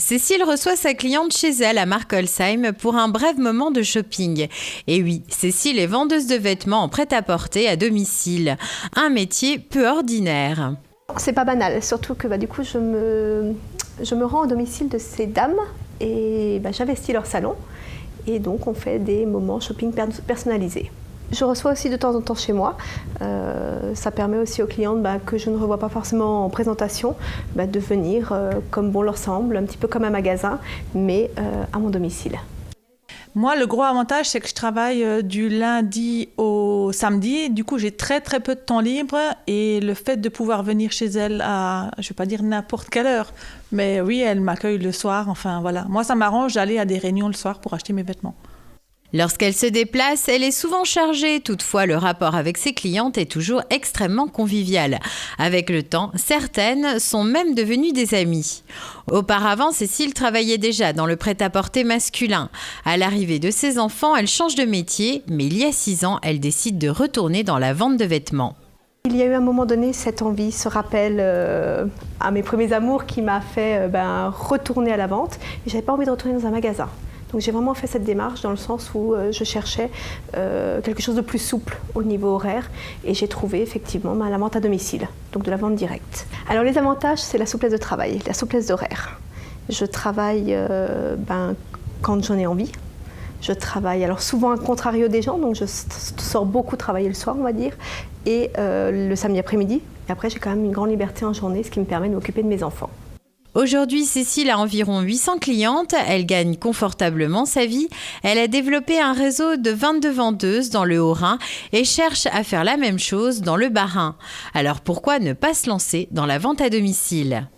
Cécile reçoit sa cliente chez elle à Markolsheim pour un bref moment de shopping. Et oui, Cécile est vendeuse de vêtements en prêt-à-porter à domicile. Un métier peu ordinaire. C'est pas banal, surtout que du coup je me rends au domicile de ces dames et j'investis leur salon. Et donc on fait des moments shopping personnalisés. Je reçois aussi de temps en temps chez moi. Ça permet aussi aux clientes que je ne revois pas forcément en présentation de venir comme bon leur semble, un petit peu comme un magasin, mais à mon domicile. Moi, le gros avantage, c'est que je travaille du lundi au samedi. Du coup, j'ai très, très peu de temps libre. Et le fait de pouvoir venir chez elle à, je ne vais pas dire n'importe quelle heure, mais oui, elle m'accueille le soir. Enfin, voilà. Moi, ça m'arrange d'aller à des réunions le soir pour acheter mes vêtements. Lorsqu'elle se déplace, elle est souvent chargée. Toutefois, le rapport avec ses clientes est toujours extrêmement convivial. Avec le temps, certaines sont même devenues des amies. Auparavant, Cécile travaillait déjà dans le prêt-à-porter masculin. À l'arrivée de ses enfants, elle change de métier, mais il y a 6 ans, elle décide de retourner dans la vente de vêtements. Il y a eu à un moment donné cette envie, ce rappel à mes premiers amours qui m'a fait retourner à la vente. Je n'avais pas envie de retourner dans un magasin. Donc j'ai vraiment fait cette démarche dans le sens où je cherchais quelque chose de plus souple au niveau horaire et j'ai trouvé effectivement la vente à domicile, donc de la vente directe. Alors les avantages, c'est la souplesse de travail, la souplesse d'horaire. Je travaille quand j'en ai envie. Je travaille alors souvent à contrario des gens, donc je sors beaucoup travailler le soir on va dire, et le samedi après-midi. Et après j'ai quand même une grande liberté en journée, ce qui me permet de m'occuper de mes enfants. Aujourd'hui, Cécile a environ 800 clientes. Elle gagne confortablement sa vie. Elle a développé un réseau de 22 vendeuses dans le Haut-Rhin et cherche à faire la même chose dans le Bas-Rhin. Alors pourquoi ne pas se lancer dans la vente à domicile ?